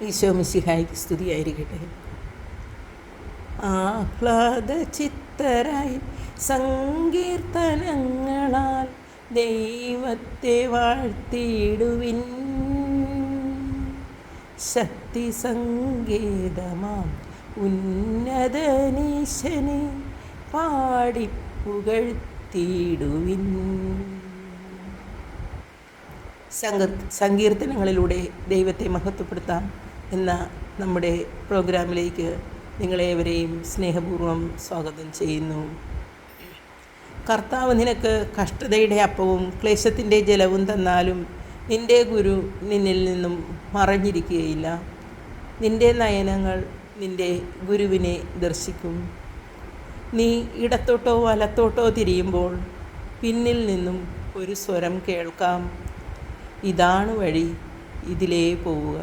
ഈശോ മിശിഹായ്ക്ക് സ്തുതിയായിരിക്കട്ടെ. ആഹ്ലാദ ചിത്തരായി സങ്കീർത്തനങ്ങളാൽ ദൈവത്തെ വാഴ്ത്തിയിടുവിൻ. ശക്തി സങ്കേതമാം ഉന്നതനീശനെ പാടിപ്പുകഴ്ത്തിയിടുവിൻ. സങ്കീർത്തനങ്ങളിലൂടെ ദൈവത്തെ മഹത്വപ്പെടുത്താം എന്ന നമ്മുടെ പ്രോഗ്രാമിലേക്ക് നിങ്ങളേവരെയും സ്നേഹപൂർവ്വം സ്വാഗതം ചെയ്യുന്നു. കർത്താവ് നിനക്ക് കഷ്ടതയുടെ അപ്പവും ക്ലേശത്തിൻ്റെ ജലവും തന്നാലും നിൻ്റെ ഗുരു നിന്നിൽ നിന്നും മറഞ്ഞിരിക്കുകയില്ല. നിൻ്റെ നയനങ്ങൾ നിൻ്റെ ഗുരുവിനെ ദർശിക്കും. നീ ഇടത്തോട്ടോ വലത്തോട്ടോ തിരിയുമ്പോൾ പിന്നിൽ നിന്നും ഒരു സ്വരം കേൾക്കാം, ഇതാണ് വഴി, ഇതിലേ പോവുക.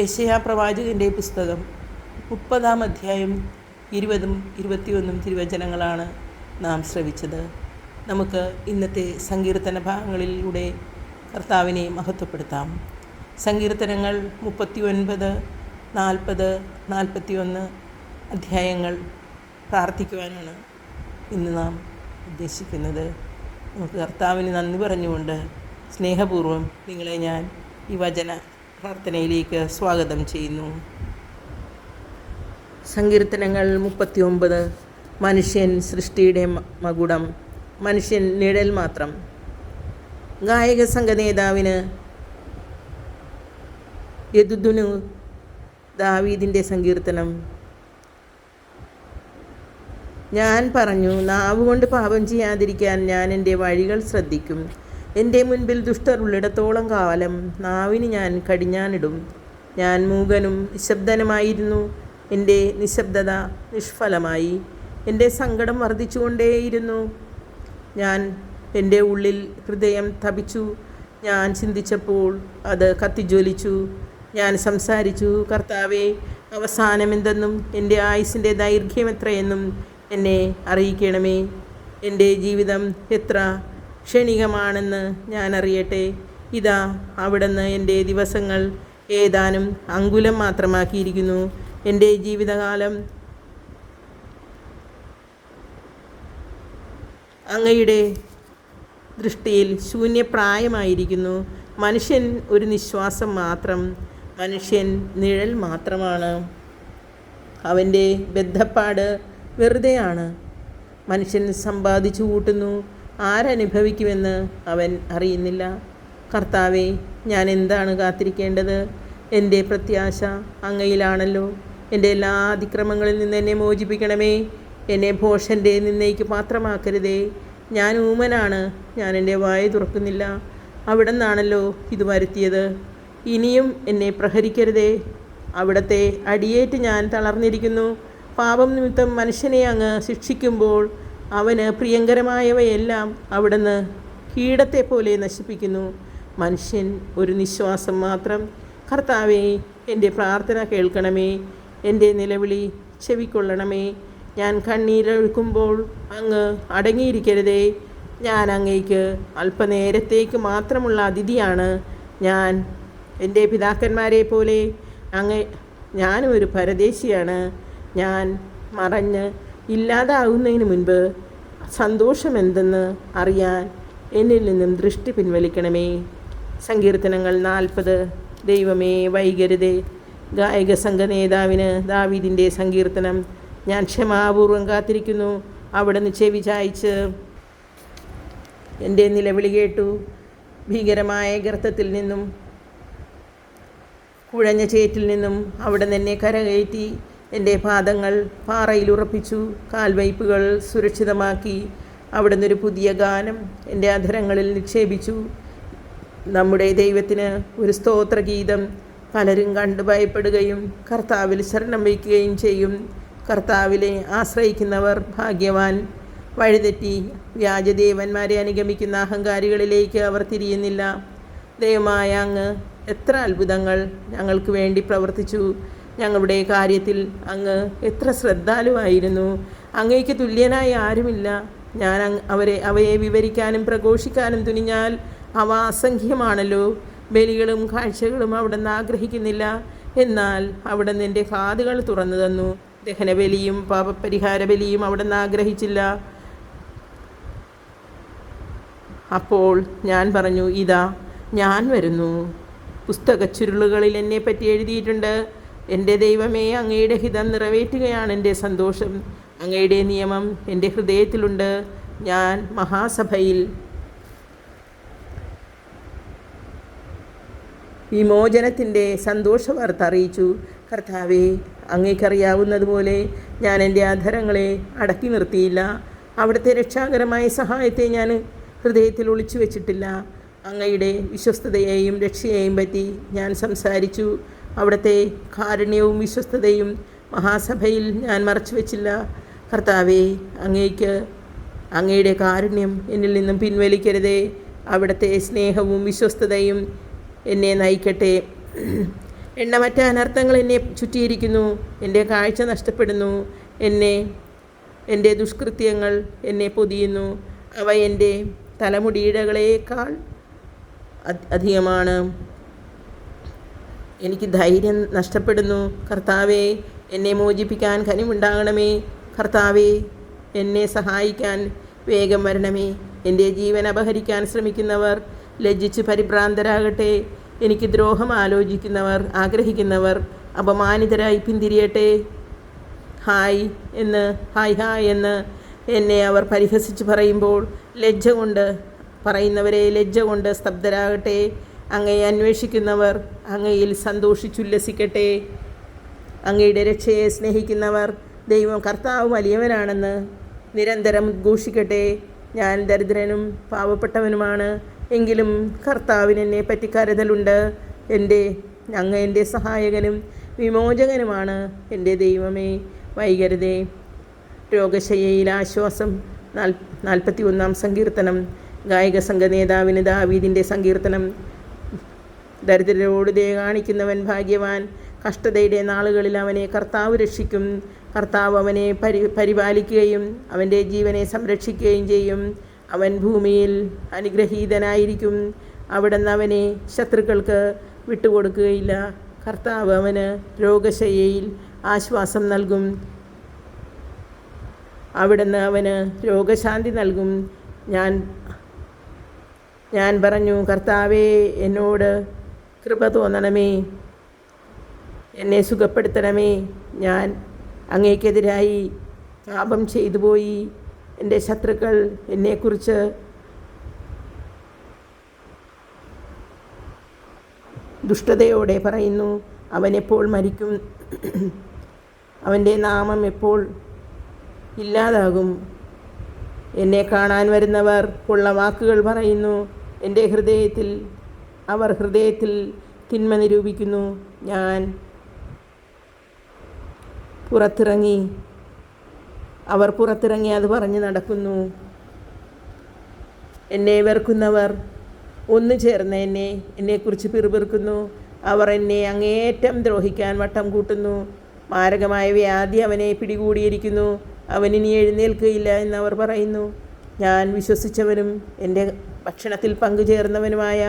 യെശയ്യാ പ്രവാചകൻ്റെ പുസ്തകം 30-ാം അധ്യായം 20-ഉം 21-ഉം തിരുവചനങ്ങളാണ് നാം ശ്രവിച്ചത്. നമുക്ക് ഇന്നത്തെ സങ്കീർത്തന ഭാഗങ്ങളിലൂടെ കർത്താവിനെ മഹത്വപ്പെടുത്താം. സങ്കീർത്തനങ്ങൾ 39, 40, 41 അധ്യായങ്ങൾ പ്രാർത്ഥിക്കുവാനാണ് ഇന്ന് നാം ഉദ്ദേശിക്കുന്നത്. നമുക്ക് കർത്താവിന് നന്ദി പറഞ്ഞുകൊണ്ട് സ്നേഹപൂർവ്വം നിങ്ങളെ ഞാൻ ഈ വചന പ്രാർത്ഥനയിലേക്ക് സ്വാഗതം ചെയ്യുന്നു. സങ്കീർത്തനങ്ങൾ 39. മനുഷ്യൻ സൃഷ്ടിയുടെ മകുടം, മനുഷ്യൻ നിഴൽ മാത്രം. ഗായക സംഘ നേതാവിന് യദുദുന് ദാവീദിൻ്റെ സങ്കീർത്തനം. ഞാൻ പറഞ്ഞു, നാവുകൊണ്ട് പാപം ചെയ്യാതിരിക്കാൻ ഞാൻ എൻ്റെ വഴികൾ ശ്രദ്ധിക്കും. എൻ്റെ മുൻപിൽ ദുഷ്ടർ ഉള്ളിടത്തോളം കാലം നാവിന് ഞാൻ കടിഞ്ഞാണിടും. ഞാൻ മൂകനും നിശബ്ദനുമായിരുന്നു, എൻ്റെ നിശബ്ദത നിഷ്ഫലമായി. എൻ്റെ സങ്കടം വർദ്ധിച്ചുകൊണ്ടേയിരുന്നു. ഞാൻ എൻ്റെ ഉള്ളിൽ ഹൃദയം തപിച്ചു. ഞാൻ ചിന്തിച്ചപ്പോൾ അത് കത്തിജ്വലിച്ചു. ഞാൻ സംസാരിച്ചു, കർത്താവേ, അവസാനമെന്തെന്നും എൻ്റെ ആയുസ്സിൻ്റെ ദൈർഘ്യം എത്രയെന്നും എന്നെ അറിയിക്കണമേ. എൻ്റെ ജീവിതം എത്ര ക്ഷണികമാണെന്ന് ഞാൻ അറിയട്ടെ. ഇതാ, അവിടുന്ന് എൻ്റെ ദിവസങ്ങൾ ഏതാനും അങ്കുലം മാത്രമാക്കിയിരിക്കുന്നു. എൻ്റെ ജീവിതകാലം അങ്ങയുടെ ദൃഷ്ടിയിൽ ശൂന്യപ്രായമായിരിക്കുന്നു. മനുഷ്യൻ ഒരു നിശ്വാസം മാത്രം, മനുഷ്യൻ നിഴൽ മാത്രമാണ്. അവൻ്റെ ബദ്ധപ്പാട് വെറുതെയാണ്. മനുഷ്യൻ സമ്പാദിച്ചു കൂട്ടുന്നു, ആരനുഭവിക്കുമെന്ന് അവൻ അറിയുന്നില്ല. കർത്താവേ, ഞാൻ എന്താണ് കാത്തിരിക്കേണ്ടത്? എൻ്റെ പ്രത്യാശ അങ്ങയിലാണല്ലോ. എൻ്റെ എല്ലാ അതിക്രമങ്ങളിൽ നിന്ന് എന്നെ മോചിപ്പിക്കണമേ. എന്നെ ഭോഷൻ്റെ നിന്നയ്ക്ക് പാത്രമാക്കരുതേ. ഞാൻ ഊമനാണ്, ഞാൻ എൻ്റെ വായ തുറക്കുന്നില്ല. അവിടെ നിന്നാണല്ലോ ഇത് വരുത്തിയത്. ഇനിയും എന്നെ പ്രഹരിക്കരുതേ. അവിടത്തെ അടിയേറ്റ് ഞാൻ തളർന്നിരിക്കുന്നു. പാപം നിമിത്തം മനുഷ്യനെ അങ്ങ് ശിക്ഷിക്കുമ്പോൾ അവന് പ്രിയങ്കരമായവയെല്ലാം അവിടുന്ന് കീടത്തെ പോലെ നശിപ്പിക്കുന്നു. മനുഷ്യൻ ഒരു നിശ്വാസം മാത്രം. കർത്താവേ, എൻ്റെ പ്രാർത്ഥന കേൾക്കണമേ. എൻ്റെ നിലവിളി ചെവിക്കൊള്ളണമേ. ഞാൻ കണ്ണീരൊഴുക്കുമ്പോൾ അങ്ങ് അടങ്ങിയിരിക്കരുതേ. ഞാൻ അങ്ങേക്ക് അല്പനേരത്തേക്ക് മാത്രമുള്ള അതിഥിയാണ്. ഞാൻ എൻ്റെ പിതാക്കന്മാരെ പോലെ ഞാനും ഒരു പരദേശിയാണ്. ഞാൻ മറഞ്ഞ് ഇല്ലാതാകുന്നതിന് മുൻപ് സന്തോഷമെന്തെന്ന് അറിയാൻ എന്നിൽ നിന്നും ദൃഷ്ടി പിൻവലിക്കണമേ. സങ്കീർത്തനങ്ങൾ 40. ദൈവമേ, വൈകരുതേ. ഗായക സംഘ നേതാവിന് ദാവീദിൻ്റെ സങ്കീർത്തനം. ഞാൻ ക്ഷമാപൂർവം കാത്തിരിക്കുന്നു. അവിടുന്ന് ചെവി ചായ്ച്ച് എൻ്റെ നിലവിളി കേട്ടു. ഭീകരമായ ഗർത്തത്തിൽ നിന്നും കുഴഞ്ഞ ചേറ്റിൽ നിന്നും അവിടുന്ന് എന്നെ കരകയറ്റി. എൻ്റെ പാദങ്ങൾ പാറയിൽ ഉറപ്പിച്ചു, കാൽവയ്പ്പുകൾ സുരക്ഷിതമാക്കി. അവിടുന്ന് ഒരു പുതിയ ഗാനം എൻ്റെ അധരങ്ങളിൽ നിക്ഷേപിച്ചു. നമ്മുടെ ദൈവത്തിന് ഒരു സ്തോത്രഗീതം. പലരും കണ്ടു ഭയപ്പെടുകയും കർത്താവിൽ ശരണം വയ്ക്കുകയും ചെയ്യും. കർത്താവിലെ ആശ്രയിക്കുന്നവർ ഭാഗ്യവാൻ. വഴിതെറ്റി വ്യാജദേവന്മാരെ അനുഗമിക്കുന്ന അഹങ്കാരികളിലേക്ക് അവർ തിരിയുന്നില്ല. ദൈവമായ അങ്ങ് എത്ര അത്ഭുതങ്ങൾ ഞങ്ങൾക്ക് വേണ്ടി പ്രവർത്തിച്ചു. ഞങ്ങളുടെ കാര്യത്തിൽ അങ്ങ് എത്ര ശ്രദ്ധാലുവായിരുന്നു. അങ്ങയ്ക്ക് തുല്യനായി ആരുമില്ല. ഞാൻ അവയെ വിവരിക്കാനും പ്രഘോഷിക്കാനും തുനിഞ്ഞാൽ അവ അസംഖ്യമാണല്ലോ. ബലികളും കാഴ്ചകളും അവിടുന്ന് ആഗ്രഹിക്കുന്നില്ല. എന്നാൽ അവിടുന്ന് എൻ്റെ കാതുകൾ തുറന്നു തന്നു. ദഹനബലിയും പാപപരിഹാര ബലിയും അവിടുന്ന് ആഗ്രഹിച്ചില്ല. അപ്പോൾ ഞാൻ പറഞ്ഞു, ഇതാ ഞാൻ വരുന്നു. പുസ്തകച്ചുരുളുകളിൽ എന്നെപ്പറ്റി എഴുതിയിട്ടുണ്ട്. എൻ്റെ ദൈവമേ, അങ്ങയുടെ ഹിതം നിറവേറ്റുകയാണ് എൻ്റെ സന്തോഷം. അങ്ങയുടെ നിയമം എൻ്റെ ഹൃദയത്തിലുണ്ട്. ഞാൻ മഹാസഭയിൽ വിമോചനത്തിൻ്റെ സന്തോഷവാർത്ത അറിയിച്ചു. കർത്താവേ, അങ്ങേക്കറിയാവുന്നതുപോലെ ഞാൻ എൻ്റെ അധരങ്ങളെ അടക്കി നിർത്തിയില്ല. അവിടുത്തെ രക്ഷാകരമായ സഹായത്തെ ഞാൻ ഹൃദയത്തിൽ ഒളിച്ചു വെച്ചിട്ടില്ല. അങ്ങയുടെ വിശ്വസ്തതയെയും രക്ഷയെയും പറ്റി ഞാൻ സംസാരിച്ചു. അവിടുത്തെ കാരുണ്യവും വിശ്വസ്തതയും മഹാസഭയിൽ ഞാൻ മറച്ചു വച്ചില്ല. കർത്താവേ, അങ്ങയുടെ കാരുണ്യം എന്നിൽ നിന്നും പിൻവലിക്കരുതേ. അവിടുത്തെ സ്നേഹവും വിശ്വസ്തതയും എന്നെ നയിക്കട്ടെ. എണ്ണമറ്റ അനർത്ഥങ്ങൾ എന്നെ ചുറ്റിയിരിക്കുന്നു. എൻ്റെ കാഴ്ച നഷ്ടപ്പെടുന്നു. എൻ്റെ ദുഷ്കൃത്യങ്ങൾ എന്നെ പൊതിയുന്നു. അവ എൻ്റെ തലമുടിയിഴകളേക്കാൾ അധികമാണ്. എനിക്ക് ധൈര്യം നഷ്ടപ്പെടുന്നു. കർത്താവേ, എന്നെ മോചിപ്പിക്കാൻ കനിവുണ്ടാകണമേ. കർത്താവേ, എന്നെ സഹായിക്കാൻ വേഗം വരണമേ. എൻ്റെ ജീവൻ അപഹരിക്കാൻ ശ്രമിക്കുന്നവർ ലജ്ജിച്ച് പരിഭ്രാന്തരാകട്ടെ. എനിക്ക് ദ്രോഹം ആഗ്രഹിക്കുന്നവർ അപമാനിതരായി പിന്തിരിയട്ടെ. ഹായ് എന്ന് എന്നെ അവർ പരിഹസിച്ച് പറയുമ്പോൾ ലജ്ജ കൊണ്ട് സ്തബ്ധരാകട്ടെ. അങ്ങയെ അന്വേഷിക്കുന്നവർ അങ്ങയിൽ സന്തോഷിച്ചുല്ലസിക്കട്ടെ. അങ്ങയുടെ രക്ഷയെ സ്നേഹിക്കുന്നവർ ദൈവം കർത്താവ് വലിയവനാണെന്ന് നിരന്തരം ഉദ്ഘോഷിക്കട്ടെ. ഞാൻ ദരിദ്രനും പാവപ്പെട്ടവനുമാണ്, എങ്കിലും കർത്താവിന് എന്നെ പറ്റി കരുതലുണ്ട്. അങ്ങ് എൻ്റെ സഹായകനും വിമോചകനുമാണ്. എൻ്റെ ദൈവമേ, വൈകരുതേ. രോഗശയ്യയിൽ ആശ്വാസം. 41-ാം സങ്കീർത്തനം. ഗായക സംഘ നേതാവിന് ദാവീദിൻ്റെ സങ്കീർത്തനം. ദരിദ്രരോട് ദയ കാണിക്കുന്നവൻ ഭാഗ്യവാൻ. കഷ്ടതയുടെ നാളുകളിൽ അവനെ കർത്താവ് രക്ഷിക്കും. കർത്താവ് അവനെ പരിപാലിക്കുകയും അവൻ്റെ ജീവനെ സംരക്ഷിക്കുകയും ചെയ്യും. അവൻ ഭൂമിയിൽ അനുഗ്രഹീതനായിരിക്കും. അവിടുന്ന് അവനെ ശത്രുക്കൾക്ക് വിട്ടുകൊടുക്കുകയില്ല. കർത്താവ് അവന് രോഗശയ്യയിൽ ആശ്വാസം നൽകും. അവിടുന്ന് അവന് രോഗശാന്തി നൽകും. ഞാൻ പറഞ്ഞു, കർത്താവേ, എന്നോട് കൃപ തോന്നണമേ. എന്നെ സുഖപ്പെടുത്തണമേ. ഞാൻ അങ്ങേക്കെതിരായി പാപം ചെയ്തു പോയി. എൻ്റെ ശത്രുക്കൾ എന്നെക്കുറിച്ച് ദുഷ്ടതയോടെ പറയുന്നു. അവൻ എപ്പോൾ മരിക്കും? അവൻ്റെ നാമം എപ്പോൾ ഇല്ലാതാകും? എന്നെ കാണാൻ വരുന്നവർ ഉള്ള വാക്കുകൾ പറയുന്നു. അവർ ഹൃദയത്തിൽ തിന്മ നിരൂപിക്കുന്നു. അവർ പുറത്തിറങ്ങി അത് പറഞ്ഞു നടക്കുന്നു. എന്നെ വെറുക്കുന്നവർ ഒന്നു ചേർന്ന് എന്നെക്കുറിച്ച് പിറുപിറുക്കുന്നു. അവർ എന്നെ അങ്ങേയറ്റം ദ്രോഹിക്കാൻ വട്ടം കൂട്ടുന്നു. മാരകമായ വ്യാധി അവനെ പിടികൂടിയിരിക്കുന്നു. അവനിനി എഴുന്നേൽക്കുകയില്ല എന്നവർ പറയുന്നു. ഞാൻ വിശ്വസിച്ചവനും എൻ്റെ ഭക്ഷണത്തിൽ പങ്കുചേർന്നവനുമായ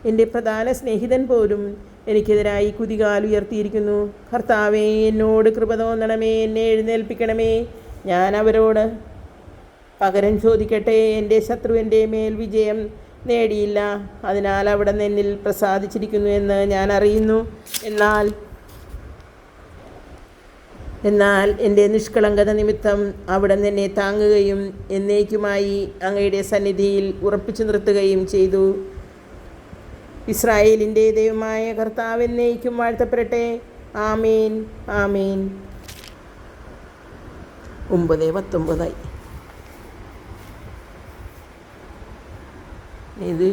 എൻ്റെ പ്രധാന സ്നേഹിതൻ പോലും എനിക്കെതിരായി കുതികാലുയർത്തിയിരിക്കുന്നു. കർത്താവേ, എന്നോട് കൃപ തോന്നണമേ. എന്നെ എഴുന്നേൽപ്പിക്കണമേ. ഞാൻ അവരോട് പകരം ചോദിക്കട്ടെ. എൻ്റെ ശത്രു എൻ്റെ മേൽ വിജയം നേടിയില്ല. അതിനാൽ അവിടുന്ന് എന്നിൽ പ്രസാദിച്ചിരിക്കുന്നു എന്ന് ഞാൻ അറിയുന്നു. എന്നാൽ എൻ്റെ നിഷ്കളങ്കത നിമിത്തം അവിടുന്ന് എന്നെ താങ്ങുകയും എന്നേക്കുമായി അങ്ങയുടെ സന്നിധിയിൽ ഉറപ്പിച്ചു നിർത്തുകയും ചെയ്തു. ഇസ്രായേലിൻ്റെ ദൈവമായ കർത്താവ് എന്നേക്കും വാഴ്ത്തപ്പെടട്ടെ. ആമേൻ, ആമേൻ. 9:19. ഇത്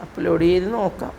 അപ്ലോഡ് ചെയ്ത് നോക്കാം.